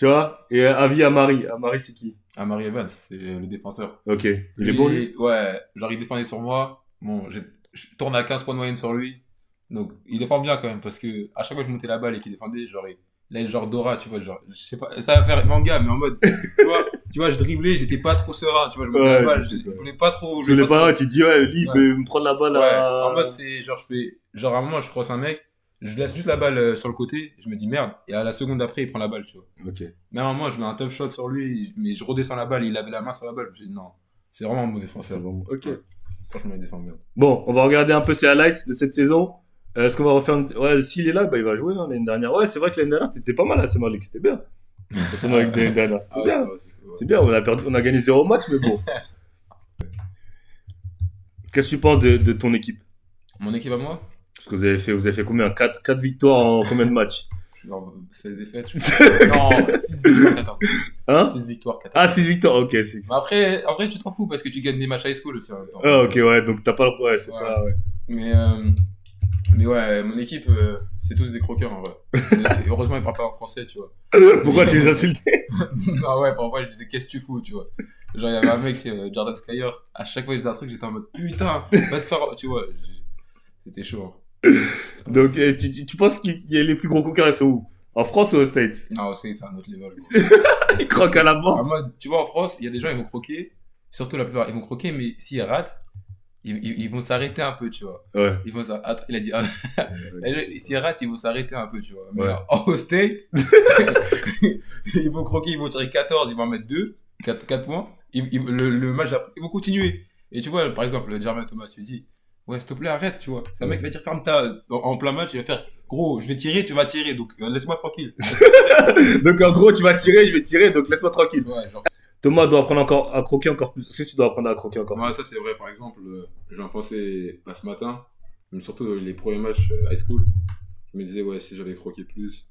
Tu vois? Et avis à Marie. À Marie, c'est qui? Amari Evans, c'est le défenseur. Ok. Il est bon, lui? Ouais, genre il défendait sur moi. Bon, je tourne à 15 points de moyenne sur lui. Donc il défend bien quand même parce que à chaque fois que je montais la balle et qu'il défendait, genre il a le genre d'aura, tu vois, genre je sais pas, ça va faire manga mais en mode tu vois, je driblais, j'étais pas trop serein, tu vois, je montais la Ouais, balle, c'est je ça. voulais pas trop, je Tu voulais voulais pas pas, trop. tu te dis, ouais, lui, il Ouais. peut me prendre la balle Ouais, en mode à... c'est genre je fais genre à un moment je croise un mec, je laisse juste la balle sur le côté, je me dis merde et à la seconde d'après il prend la balle, tu vois. Ok. Mais à un moment je mets un tough shot sur lui, mais je redescends la balle, il avait la main sur la balle, je dis non, c'est vraiment un bon C'est défenseur. bon. Ok. Ouais. Franchement il défend bien. Bon, on va regarder un peu ses highlights de cette saison. Est-ce qu'on va refaire Ouais, s'il est là, bah, il va jouer l'année dernière. Ouais, c'est vrai que l'année dernière, t'étais pas mal à Malik, c'était bien. Malik l'année dernière, c'était Ah ouais, bien. c'est vrai, ouais. C'est bien, on a gagné 0 match, mais bon. Qu'est-ce que tu penses de ton équipe? Mon équipe à moi, Parce que vous avez fait combien? 4 victoires en combien de matchs? genre 16 défaites, je crois. Non, 6 victoires, 14. Hein? 6 victoires, 14. Ah, 6 victoires, ok. Mais après, en vrai, tu t'en fous parce que tu gagnes des matchs high school aussi en même temps. Ah, ok, ouais, donc t'as pas le. Ouais, c'est Ouais. pas. Ouais. Mais ouais, mon équipe, c'est tous des croqueurs en vrai. Et heureusement, ils parlent pas en français, tu vois. Pourquoi tu les insultais? Ah ouais, parfois, je disais, qu'est-ce que tu fous, tu vois. Genre, il y avait un mec, c'est Jordan Skyer. À chaque fois, il faisait un truc, j'étais en mode, putain, va te faire, tu vois. C'était chaud. Donc, tu penses qu'il y a les plus gros coquins, ils sont où? En France ou aux States? Non, c'est un autre level. Ils croquent à la En mort. mode, tu vois, en France, il y a des gens, ils vont croquer. Surtout la plupart, ils vont croquer, mais s'ils ratent, ils vont s'arrêter un peu, tu vois. Ouais. Ils vont s'arrêter. Il a dit, s'ils ratent, ils vont s'arrêter un peu, tu vois. Mais Ouais. au States, ils vont croquer, ils vont tirer 14, ils vont en mettre 2, 4 points. Le match après, ils vont continuer. Et tu vois, par exemple, Jermaine Thomas, tu dis, ouais, s'il te plaît, arrête, tu vois. C'est un mec qui va dire, ferme ta. En plein match, il va faire, gros, je vais tirer, tu vas tirer, donc laisse-moi tranquille. Donc, en gros, tu vas tirer, je vais tirer, donc laisse-moi tranquille. Ouais, genre. Thomas doit apprendre encore à croquer encore plus. Est-ce que tu dois apprendre à croquer encore Moi, ça, c'est vrai, par exemple, j'en pensais pas ce matin, mais surtout les premiers matchs high school. Je me disais, ouais, si j'avais croqué plus,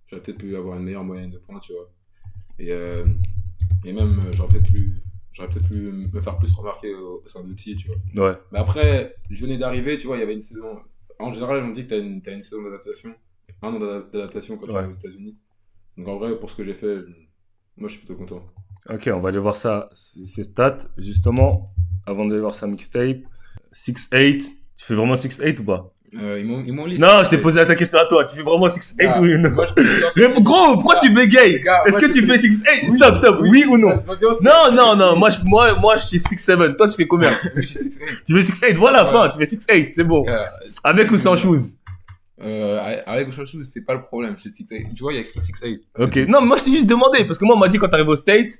j'aurais peut-être pu avoir une meilleure moyenne de points, tu vois. Et même, j'aurais peut-être pu me faire plus remarquer au sein de l'outil, tu vois. Ouais. Mais après, je venais d'arriver, tu vois, il y avait une saison. En général, on dit que t'as une saison d'adaptation, un an d'adaptation quand tu vas aux États-Unis. Donc en vrai, pour ce que j'ai fait, moi je suis plutôt content. Ok, on va aller voir ça, ses stats. Justement, avant d'aller voir sa mixtape. 6'8", tu fais vraiment 6'8" ou pas? Ils m'ont listé. Non, je t'ai posé ta question à toi. Tu fais vraiment 6'8" Ah, ou non? moi, je peux te dire, Mais gros, pourquoi tu bégayes? Gars, Est-ce moi, que tu fais 6'8"? Oui. Stop, oui ou non? Non, Non, moi je suis 6'7". Toi, tu fais combien? Oui, je sais que Tu fais 6'8", voilà, Ouais. fin, tu fais 6'8", c'est bon. Avec ou sans shoes? Avec autre chose, c'est pas le problème. Je sais 6'8". Tu vois, il y a écrit 6'8". Ok, non, moi je t'ai juste demandé, parce que moi on m'a dit quand t'arrives aux States,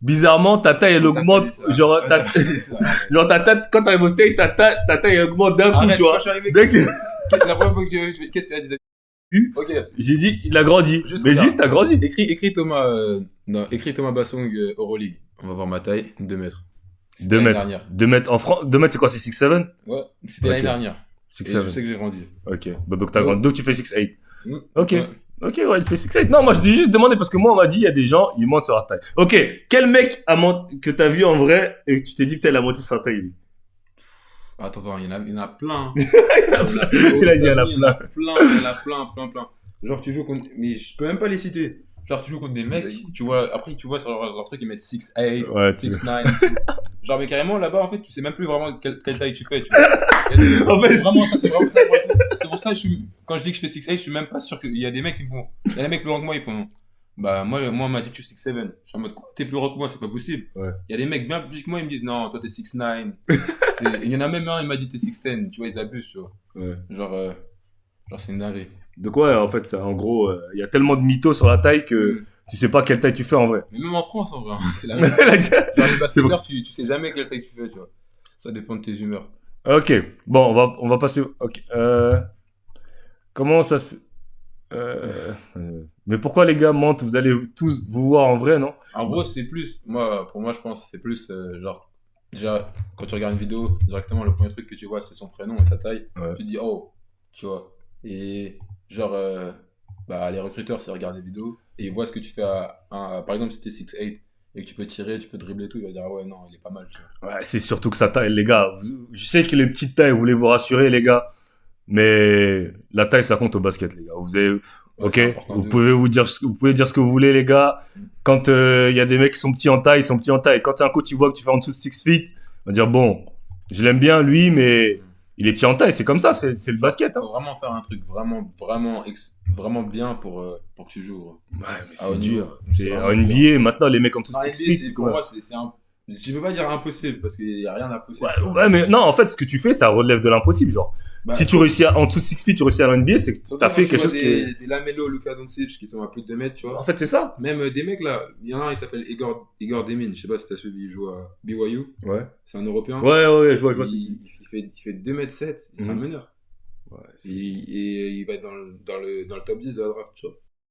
bizarrement ta taille elle augmente, genre ta taille, quand t'arrives aux States, ta taille elle augmente d'un coup, Arrête, tu vois. quand je suis arrivé, Dès que tu- la première fois que qu'est-ce que tu as dit? Ok. J'ai dit, il a grandi. Juste Mais regarde. juste, t'as grandi. Écris Thomas, non, écris Thomas Bassong Euroleague. On va voir ma taille, 2 mètres. C'était 2 l'année mètres. dernière. 2 mètres en France. 2 mètres, c'est quoi? C'est 6'7"? Ouais, c'était Ok. l'année dernière. Et je 6'7". sais que j'ai grandi. Ok. Bah, donc t'as Ouais. grandi. Donc tu fais 6'8". Mm. Ok. Ouais. Ok, ouais, il fait 6'8". Non, moi je dis juste demander parce que moi on m'a dit, il y a des gens, ils mentent sur leur taille. Ok. Quel mec que t'as vu en vrai et que tu t'es dit, putain, il a menti sur sa taille, lui? Attends, il y en a plein. Il a dit, il y en a plein. Il y en a plein. Genre, tu joues contre. Mais je peux même pas les citer. Genre, tu joues contre des mecs, tu vois, après, tu vois sur leur truc, ils mettent 6'8", Ouais, 6'9". Genre, mais carrément, là-bas, en fait, tu sais même plus vraiment quelle taille tu fais, tu vois. En fait, Vraiment, ça, c'est vraiment ça. C'est pour ça, quand je dis que je fais 6'8", je suis même pas sûr qu'il y a des mecs qui font. Il y a des mecs plus grands que moi, ils font. Bah, moi, on m'a dit que je suis 6'7". Je suis en mode, quoi, t'es plus grand que moi, c'est pas possible. Ouais. Il y a des mecs bien plus que moi, ils me disent, non, toi, t'es 6'9". Il y en a même un, il m'a dit, t'es 6'10". Tu vois, ils abusent, tu vois. Ouais. Genre, c'est une dinguerie. Donc ouais, en fait, en gros, il y a tellement de mythos sur la taille que tu sais pas quelle taille tu fais en vrai. Mais même en France, en vrai, hein, c'est la même. Elle a dit- Genre, les C'est basketteurs, tu sais jamais quelle taille tu fais, tu vois. Ça dépend de tes humeurs. Ok, bon, on va passer. Ok. Comment ça se. Mais pourquoi les gars mentent? Vous allez tous vous voir en vrai, non? En gros, c'est plus, pour moi, je pense, c'est plus, genre, déjà, quand tu regardes une vidéo, directement, le premier truc que tu vois, c'est son prénom et sa taille. Ouais. Tu te dis, oh, tu vois. Et, genre, bah, les recruteurs, c'est regarder des vidéos et ils voient ce que tu fais par exemple, si t'es 6'8" et que tu peux tirer, tu peux dribbler et tout, ils vont dire, ah ouais, non, il est pas mal, tu vois. Ouais, c'est surtout que sa taille, les gars. Je sais que les petites tailles, vous voulez vous rassurer, les gars. Mais la taille, ça compte au basket, les gars. Vous avez, Ouais, ok, c'est important vous de pouvez vous pouvez dire ce que vous voulez, les gars. Quand il y a des mecs qui sont petits en taille, ils sont petits en taille. Quand un coach, tu vois que tu fais en dessous de 6 feet, il va dire, bon, je l'aime bien, lui, mais il est petit en taille. C'est comme ça, c'est le basket. Hein. Faut vraiment faire un truc vraiment bien pour que tu joues, gros. Ouais, mais Ah, au c'est niveau, dur. c'est C'est vraiment en NBA, maintenant, les mecs en dessous de Enfin, 6 NBA, feet, c'est pour quoi? moi, je veux pas dire impossible, parce qu'il y a rien d'impossible. Ouais, tu vois. ouais, mais non, en fait, ce que tu fais, ça relève de l'impossible, genre. Bah, Si tu réussis en dessous de 6 feet, tu réussis à l'NBA, c'est que surtout t'as quand fait tu quelque vois chose qui est... des Lamelo, Luka Doncic qui sont à plus de 2 mètres, tu vois. En fait, c'est ça. Même des mecs là, il y en a un, il s'appelle Igor Demin, je sais pas si t'as suivi, il joue à BYU, Ouais. c'est un Européen. Ouais, je vois. Il fait 2 mètres 7, c'est un meneur. Ouais, Et il va être dans le top 10 de la draft, tu vois.